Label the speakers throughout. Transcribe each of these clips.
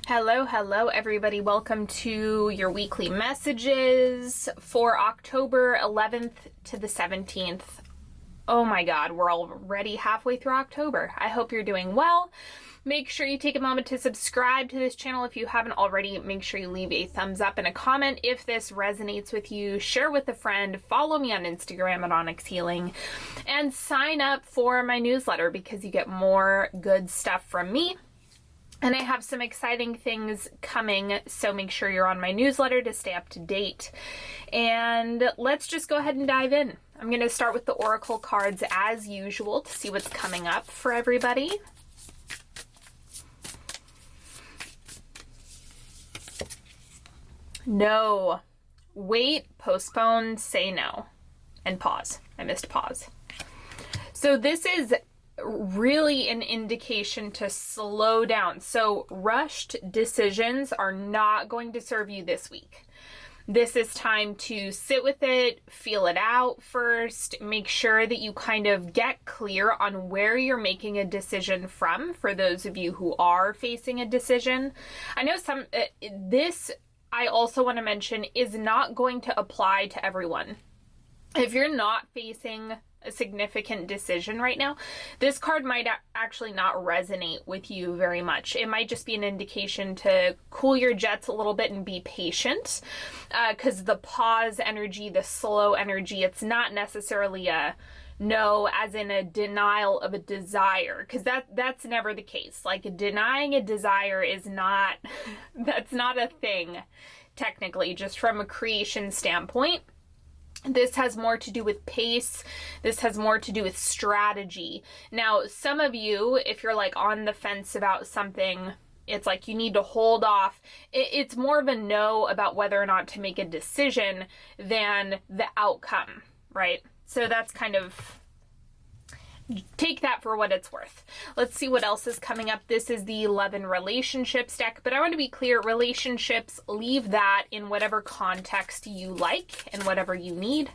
Speaker 1: Hello everybody. Welcome to your weekly messages for October 11th to the 17th. Oh my God, we're already halfway through October. I hope you're doing well. Make sure you take a moment to subscribe to this channel if you haven't already. Make sure you leave a thumbs up and a comment if this resonates with you. Share with a friend. Follow me on Instagram at Onyx Healing. And sign up for my newsletter because you get more good stuff from me. And I have some exciting things coming, so make sure you're on my newsletter to stay up to date. And let's just go ahead and dive in. I'm going to start with the Oracle cards as usual to see what's coming up for everybody. No. Wait, postpone, say no. And pause. I missed pause. So this is really an indication to slow down. So rushed decisions are not going to serve you this week. This is time to sit with it, feel it out first, make sure that you kind of get clear on where you're making a decision from for those of you who are facing a decision. I know this I also want to mention is not going to apply to everyone. If you're not facing a significant decision right now, this card might actually not resonate with you very much. It might just be an indication to cool your jets a little bit and be patient, because the pause energy, the slow energy, it's not necessarily a no as in a denial of a desire, because that's never the case. Like, denying a desire is not that's not a thing technically, just from a creation standpoint. This has more to do with pace. This has more to do with strategy. Now, some of you, if you're like on the fence about something, it's like you need to hold off. It's more of a no about whether or not to make a decision than the outcome, right? So that's kind of, take that for what it's worth. Let's see what else is coming up. This is the Love and Relationships deck, but I want to be clear, relationships, leave that in whatever context you like and whatever you need.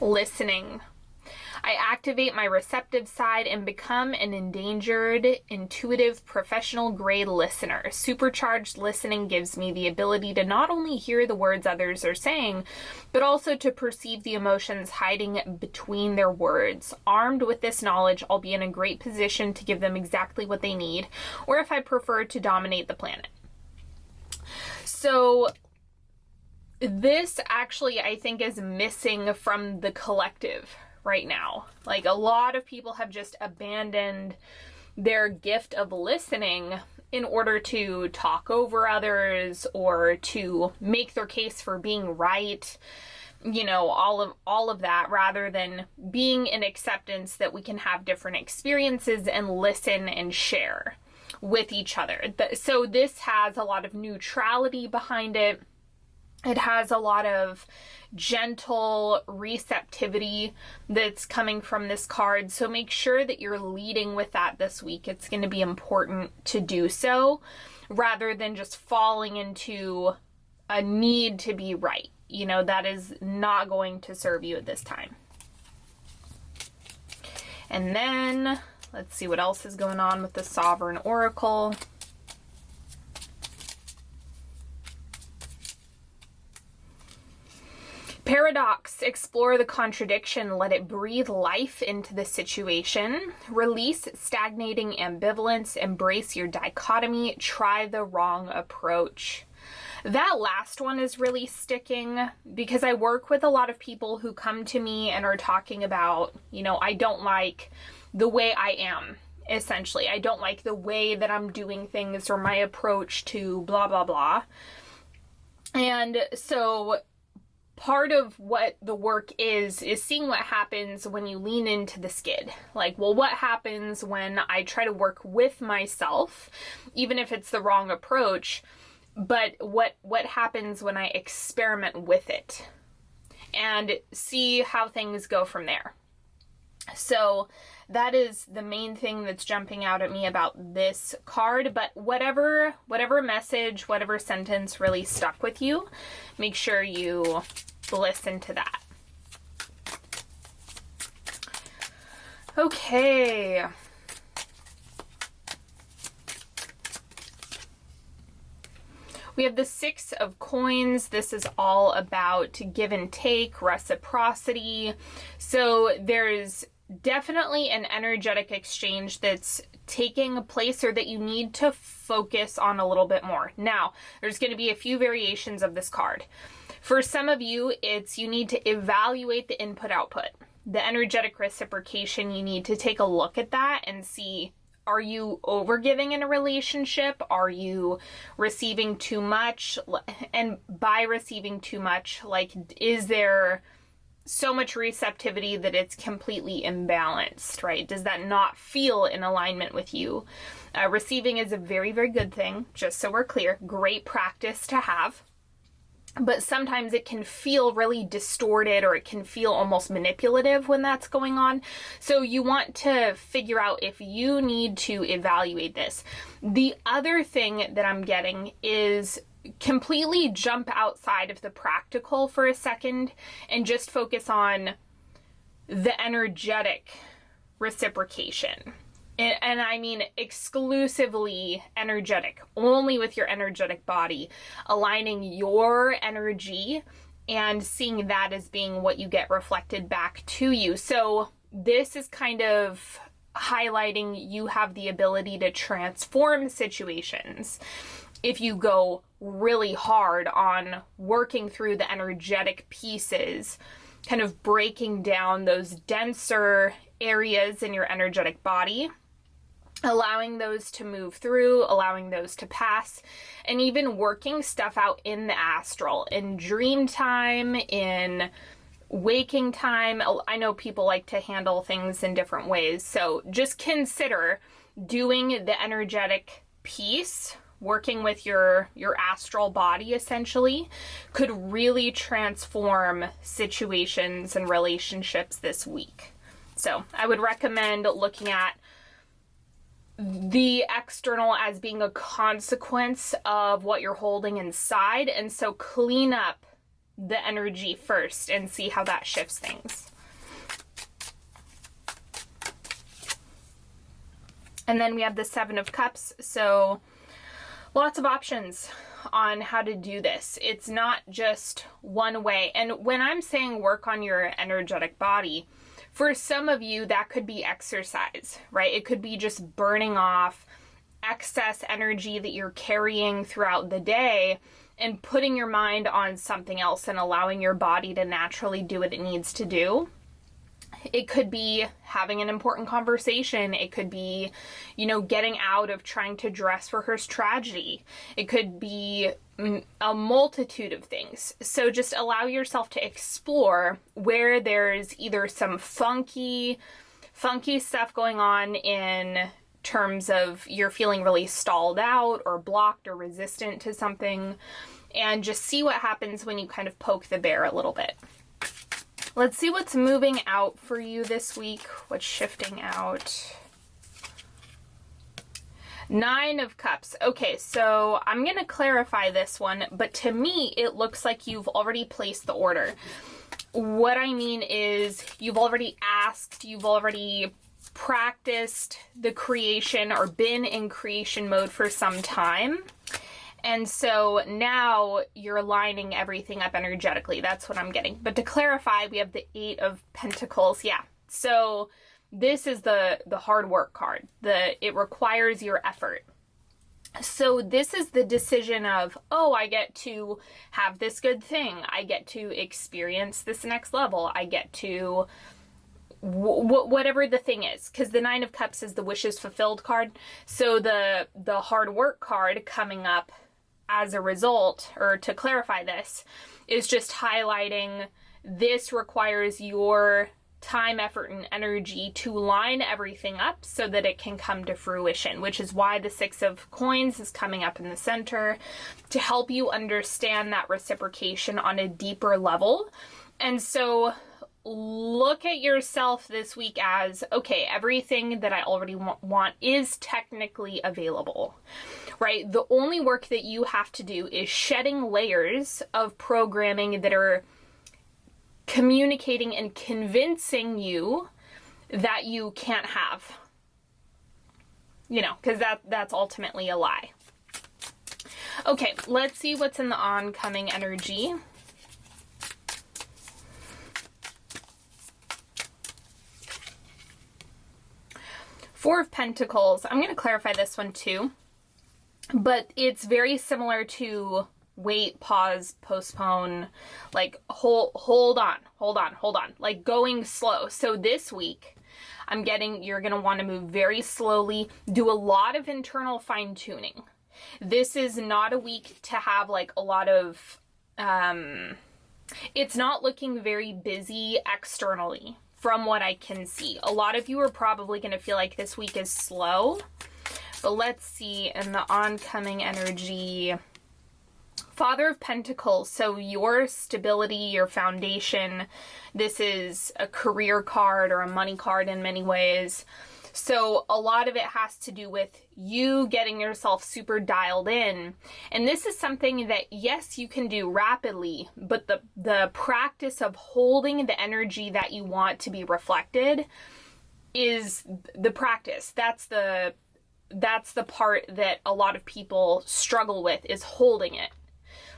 Speaker 1: Listening. I activate my receptive side and become an endangered, intuitive, professional grade listener. Supercharged listening gives me the ability to not only hear the words others are saying, but also to perceive the emotions hiding between their words. Armed with this knowledge, I'll be in a great position to give them exactly what they need, or if I prefer, to dominate the planet. So this actually, I think, is missing from the collective right now. Like, a lot of people have just abandoned their gift of listening in order to talk over others or to make their case for being right, you know, all of that, rather than being in acceptance that we can have different experiences and listen and share with each other. So this has a lot of neutrality behind it. It has a lot of gentle receptivity that's coming from this card. So make sure that you're leading with that this week. It's going to be important to do so, rather than just falling into a need to be right. You know, that is not going to serve you at this time. And then let's see what else is going on with the Sovereign Oracle. Paradox, explore the contradiction, let it breathe life into the situation. Release stagnating ambivalence, embrace your dichotomy, try the wrong approach. That last one is really sticking because I work with a lot of people who come to me and are talking about, you know, I don't like the way I am, essentially. I don't like the way that I'm doing things or my approach to blah, blah, blah. And so part of what the work is seeing what happens when you lean into the skid. Like, well, what happens when I try to work with myself, even if it's the wrong approach, but what happens when I experiment with it and see how things go from there. So that is the main thing that's jumping out at me about this card. But whatever message, whatever sentence really stuck with you, make sure you listen to that. Okay. We have the Six of Coins. This is all about give and take, reciprocity. So there's definitely an energetic exchange that's taking place or that you need to focus on a little bit more. Now, there's going to be a few variations of this card. For some of you, it's you need to evaluate the input-output. The energetic reciprocation, you need to take a look at that and see, are you overgiving in a relationship? Are you receiving too much? And by receiving too much, like, is there so much receptivity that it's completely imbalanced, right? Does that not feel in alignment with you? Receiving is a very, very good thing, just so we're clear. Great practice to have. But sometimes it can feel really distorted, or it can feel almost manipulative when that's going on. So you want to figure out if you need to evaluate this. The other thing that I'm getting is completely jump outside of the practical for a second and just focus on the energetic reciprocation. And I mean exclusively energetic, only with your energetic body, aligning your energy and seeing that as being what you get reflected back to you. So this is kind of highlighting you have the ability to transform situations if you go really hard on working through the energetic pieces, kind of breaking down those denser areas in your energetic body, allowing those to move through, allowing those to pass, and even working stuff out in the astral, in dream time, in waking time. I know people like to handle things in different ways, so just consider doing the energetic piece, working with your astral body essentially, could really transform situations and relationships this week. So I would recommend looking at the external as being a consequence of what you're holding inside, and so clean up the energy first and see how that shifts things. And then we have the Seven of Cups, so lots of options on how to do this. It's not just one way. And when I'm saying work on your energetic body, for some of you, that could be exercise, right? It could be just burning off excess energy that you're carrying throughout the day and putting your mind on something else and allowing your body to naturally do what it needs to do. It could be having an important conversation. It could be, getting out of trying to dress rehearse tragedy. It could be a multitude of things. So just allow yourself to explore where there's either some funky stuff going on in terms of you're feeling really stalled out or blocked or resistant to something, and just see what happens when you kind of poke the bear a little bit. Let's see what's moving out for you this week. What's shifting out? Nine of Cups. Okay, so I'm going to clarify this one, but to me, it looks like you've already placed the order. What I mean is you've already asked, you've already practiced the creation or been in creation mode for some time. And so now you're lining everything up energetically. That's what I'm getting. But to clarify, we have the Eight of Pentacles. Yeah. So this is the hard work card. It requires your effort. So this is the decision of, I get to have this good thing. I get to experience this next level. I get to whatever the thing is, because the Nine of Cups is the wishes fulfilled card. So the hard work card coming up as a result, or to clarify this, is just highlighting this requires your time, effort, and energy to line everything up so that it can come to fruition, which is why the Six of Coins is coming up in the center, to help you understand that reciprocation on a deeper level. And so look at yourself this week as, okay, everything that I already want is technically available, right? The only work that you have to do is shedding layers of programming that are communicating and convincing you that you can't have. You know, because that's ultimately a lie. Okay, let's see what's in the oncoming energy. Four of Pentacles. I'm going to clarify this one too, but it's very similar to wait, pause, postpone, like hold on, like going slow. So this week, I'm getting, you're going to want to move very slowly, do a lot of internal fine tuning. This is not a week to have like a lot of, it's not looking very busy externally. From what I can see, a lot of you are probably going to feel like this week is slow, but let's see in the oncoming energy. Father of Pentacles, so your stability, your foundation. This is a career card or a money card in many ways. So a lot of it has to do with you getting yourself super dialed in. And this is something that, yes, you can do rapidly, but the practice of holding the energy that you want to be reflected is the practice. That's the part that a lot of people struggle with, is holding it.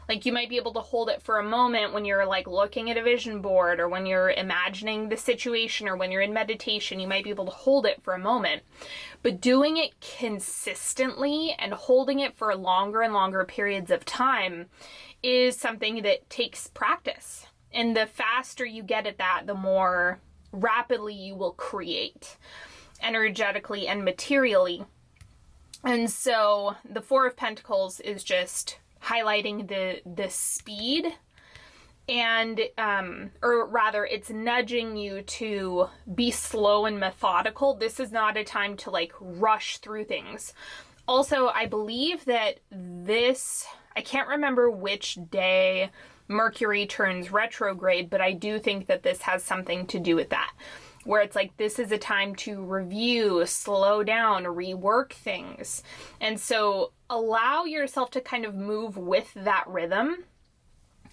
Speaker 1: Like, you might be able to hold it for a moment when you're like looking at a vision board, or when you're imagining the situation, or when you're in meditation, you might be able to hold it for a moment. But doing it consistently and holding it for longer and longer periods of time is something that takes practice. And the faster you get at that, the more rapidly you will create, energetically and materially. And so the Four of Pentacles is just highlighting the speed, and or rather it's nudging you to be slow and methodical. This is not a time to like rush through things. Also, I believe that this, I can't remember which day Mercury turns retrograde, but I do think that this has something to do with that, where it's like this is a time to review, slow down, rework things. And so allow yourself to kind of move with that rhythm.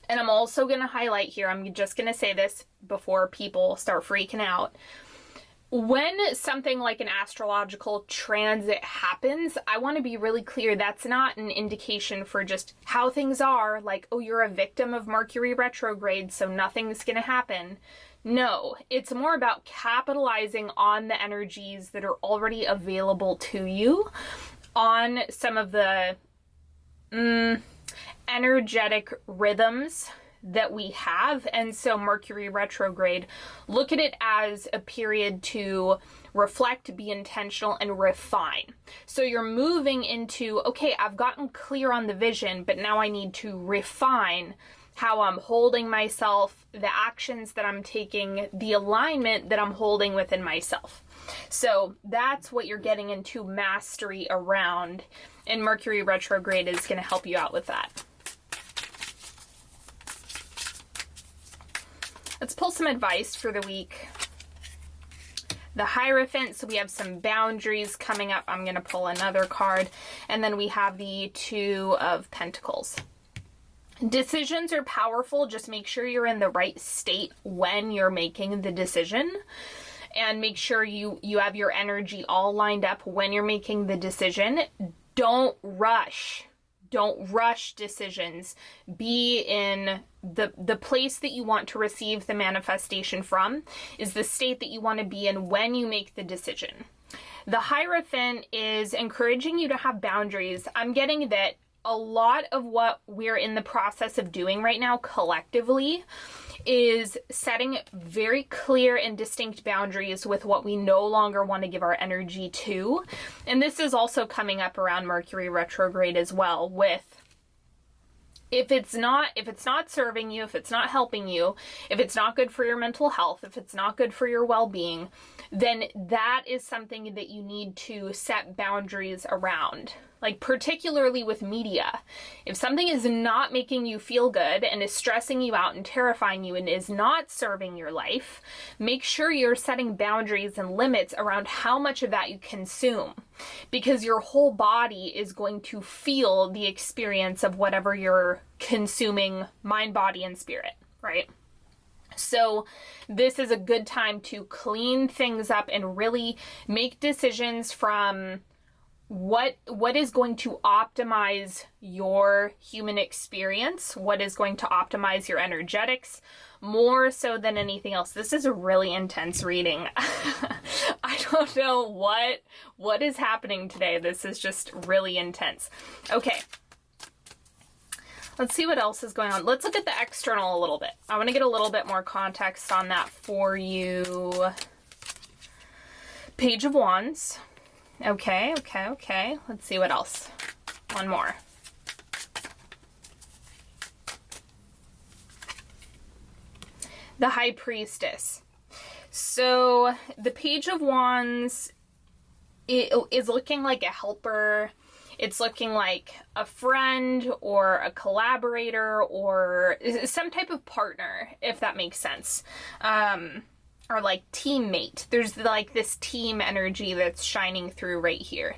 Speaker 1: And I'm also going to highlight here, I'm just going to say this before people start freaking out. When something like an astrological transit happens, I want to be really clear, that's not an indication for just how things are, like, oh, you're a victim of Mercury retrograde, so nothing's going to happen. No, it's more about capitalizing on the energies that are already available to you, on some of the energetic rhythms that we have. And so Mercury retrograde, look at it as a period to reflect, be intentional, and refine. So you're moving into, okay, I've gotten clear on the vision, but now I need to refine how I'm holding myself, the actions that I'm taking, the alignment that I'm holding within myself. So that's what you're getting into mastery around, and Mercury retrograde is going to help you out with that. Let's pull some advice for the week. The Hierophant, so we have some boundaries coming up. I'm going to pull another card. And then we have the Two of Pentacles. Decisions are powerful. Just make sure you're in the right state when you're making the decision. And make sure you have your energy all lined up when you're making the decision. Don't rush. Don't rush decisions. Be in the place that you want to receive the manifestation from, is the state that you want to be in when you make the decision. The Hierophant is encouraging you to have boundaries. I'm getting that a lot of what we're in the process of doing right now collectively is setting very clear and distinct boundaries with what we no longer want to give our energy to. And this is also coming up around Mercury retrograde as well, with if it's not serving you, if it's not helping you, if it's not good for your mental health, if it's not good for your well-being, then that is something that you need to set boundaries around. Like, particularly with media. If something is not making you feel good and is stressing you out and terrifying you and is not serving your life, make sure you're setting boundaries and limits around how much of that you consume. Because your whole body is going to feel the experience of whatever you're consuming, mind, body, and spirit, right? So this is a good time to clean things up and really make decisions from what is going to optimize your human experience, what is going to optimize your energetics, more so than anything else. This is a really intense reading. I don't know what is happening today. This is just really intense. Okay. Let's see what else is going on. Let's look at the external a little bit. I want to get a little bit more context on that for you. Page of Wands. Okay. Let's see what else. One more. The High Priestess. So the Page of Wands is looking like a helper. It's looking like a friend or a collaborator or some type of partner, if that makes sense. Or like teammate. There's like this team energy that's shining through right here.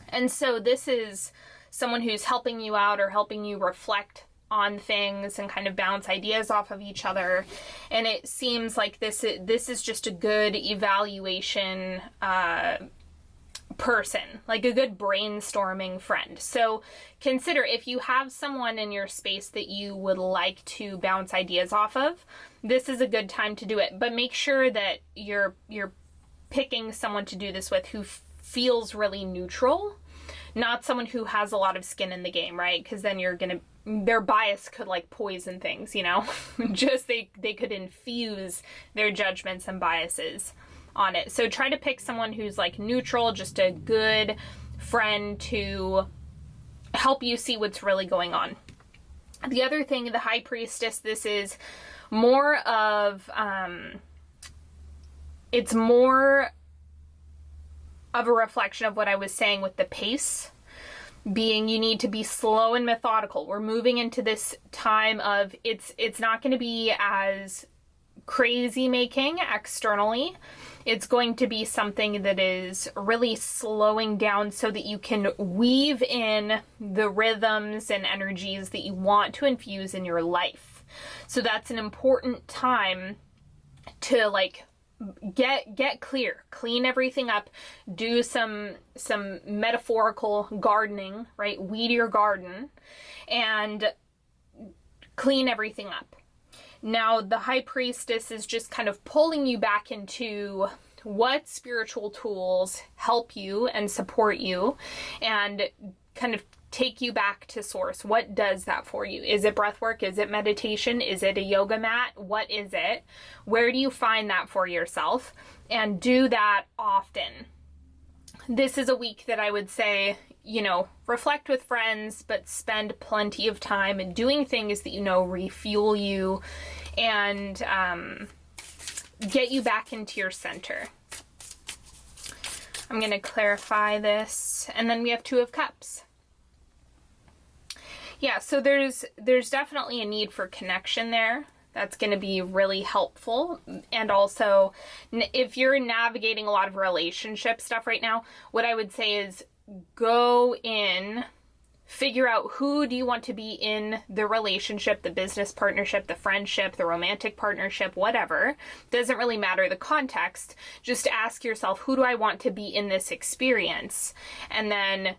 Speaker 1: And so this is someone who's helping you out or helping you reflect on things and kind of bounce ideas off of each other. And it seems like this is just a good evaluation person, like a good brainstorming friend. So consider if you have someone in your space that you would like to bounce ideas off of, this is a good time to do it. But make sure that you're picking someone to do this with who feels really neutral, not someone who has a lot of skin in the game, right? Because then their bias could like poison things, you know? Just they could infuse their judgments and biases on it. So try to pick someone who's like neutral, just a good friend to help you see what's really going on. The other thing, the High Priestess, this is more of, it's more of a reflection of what I was saying with the pace being you need to be slow and methodical. We're moving into this time of it's not going to be as crazy making externally. It's going to be something that is really slowing down so that you can weave in the rhythms and energies that you want to infuse in your life. So that's an important time to like get clear, clean everything up, do some metaphorical gardening, right? Weed your garden and clean everything up. Now, the High Priestess is just kind of pulling you back into what spiritual tools help you and support you and kind of take you back to source. What does that for you? Is it breath work? Is it meditation? Is it a yoga mat? What is it? Where do you find that for yourself? And do that often. This is a week that I would say, you know, reflect with friends, but spend plenty of time in doing things that, you know, refuel you and get you back into your center. I'm going to clarify this. And then we have Two of Cups. Yeah, so there's definitely a need for connection there. That's going to be really helpful. And also, if you're navigating a lot of relationship stuff right now, what I would say is go in, figure out who do you want to be in the relationship, the business partnership, the friendship, the romantic partnership, whatever. Doesn't really matter the context. Just ask yourself, who do I want to be in this experience? And then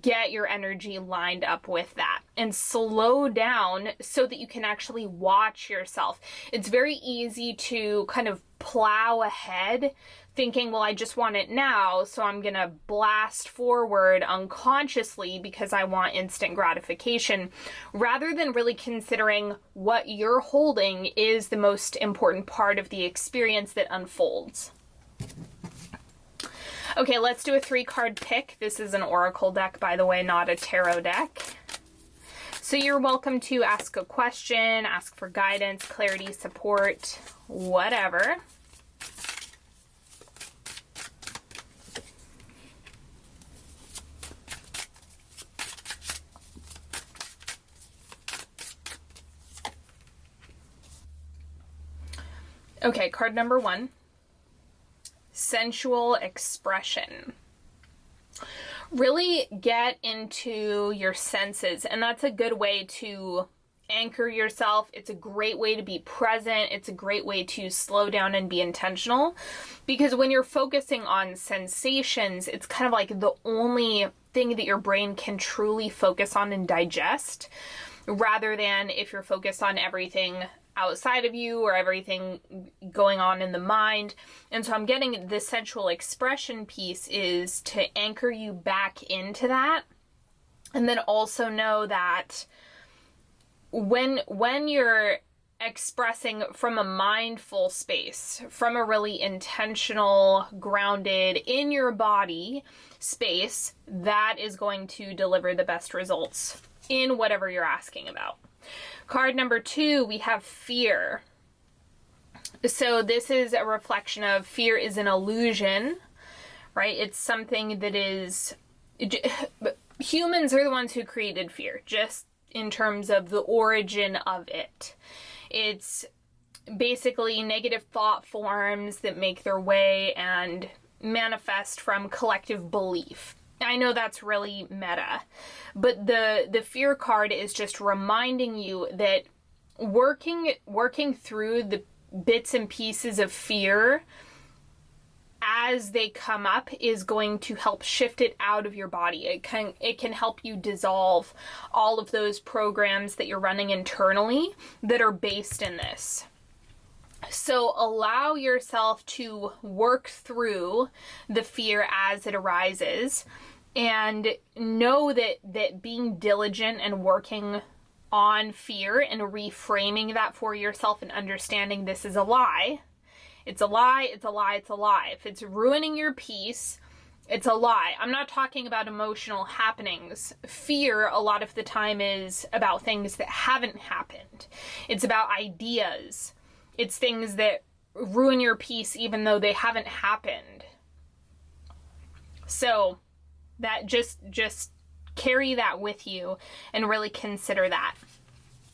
Speaker 1: get your energy lined up with that and slow down so that you can actually watch yourself. It's very easy to kind of plow ahead thinking, well, I just want it now, so I'm going to blast forward unconsciously because I want instant gratification, rather than really considering what you're holding is the most important part of the experience that unfolds. Okay, let's do a 3-card pick. This is an oracle deck, by the way, not a tarot deck. So you're welcome to ask a question, ask for guidance, clarity, support, whatever. Okay, card number 1. Sensual expression. Really get into your senses, and that's a good way to anchor yourself. It's a great way to be present. It's a great way to slow down and be intentional, because when you're focusing on sensations, it's kind of like the only thing that your brain can truly focus on and digest, rather than if you're focused on everything outside of you or everything going on in the mind. And so I'm getting the sensual expression piece is to anchor you back into that. And then also know that when you're expressing from a mindful space, from a really intentional, grounded, in your body space, that is going to deliver the best results in whatever you're asking about. Card number 2, we have fear. So this is a reflection of fear is an illusion, right? It's something that is, humans are the ones who created fear, just in terms of the origin of it. It's basically negative thought forms that make their way and manifest from collective belief. I know that's really meta, but the fear card is just reminding you that working through the bits and pieces of fear as they come up is going to help shift it out of your body. It can help you dissolve all of those programs that you're running internally that are based in this. So allow yourself to work through the fear as it arises, and know that being diligent and working on fear and reframing that for yourself and understanding this is a lie. It's a lie, it's a lie, it's a lie. If it's ruining your peace, it's a lie. I'm not talking about emotional happenings. Fear, a lot of the time, is about things that haven't happened. It's about ideas. It's things that ruin your peace even though they haven't happened. So that just carry that with you and really consider that.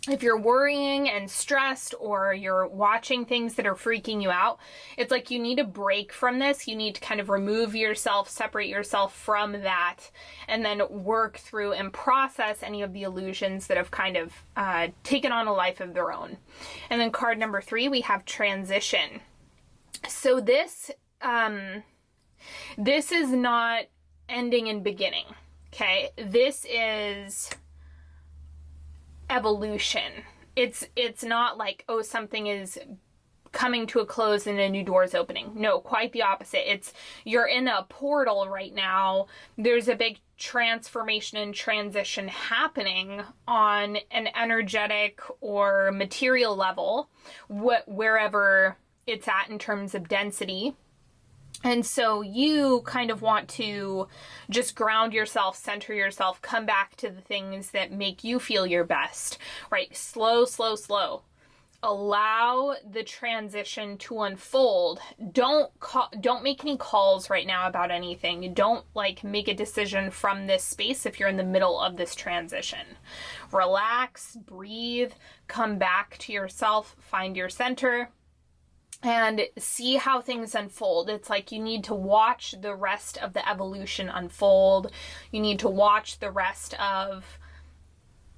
Speaker 1: If you're worrying and stressed, or you're watching things that are freaking you out, it's like you need a break from this. You need to kind of remove yourself, separate yourself from that, and then work through and process any of the illusions that have kind of taken on a life of their own. And then card number 3, we have transition. So this is not ending and beginning, okay? This is evolution. It's not like, oh, something is coming to a close and a new door is opening. No, quite the opposite. It's you're in a portal right now. There's a big transformation and transition happening on an energetic or material level, wherever it's at in terms of density. And so you kind of want to just ground yourself, center yourself, come back to the things that make you feel your best, right? Slow, slow, slow. Allow the transition to unfold. Don't make any calls right now about anything. Don't make a decision from this space if you're in the middle of this transition. Relax, breathe, come back to yourself, find your center, and see how things unfold. It's like you need to watch the rest of the evolution unfold. You need to watch the rest of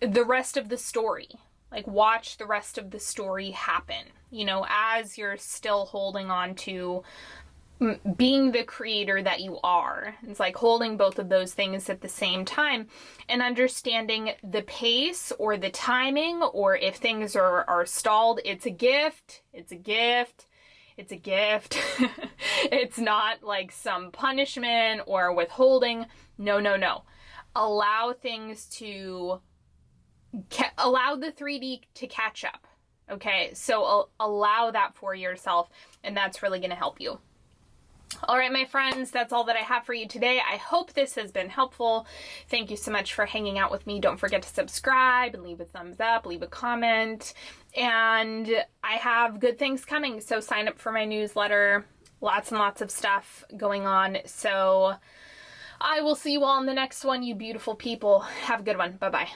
Speaker 1: the story. Like, watch the rest of the story happen, as you're still holding on to being the creator that you are. It's like holding both of those things at the same time and understanding the pace or the timing, or if things are stalled, it's a gift. It's a gift. It's a gift. It's not like some punishment or withholding. No. Allow things to, allow the 3D to catch up. Okay, so allow that for yourself, and that's really going to help you. All right, my friends, that's all that I have for you today. I hope this has been helpful. Thank you so much for hanging out with me. Don't forget to subscribe and leave a thumbs up, leave a comment. And I have good things coming, so sign up for my newsletter. Lots and lots of stuff going on. So I will see you all in the next one, you beautiful people. Have a good one. Bye-bye.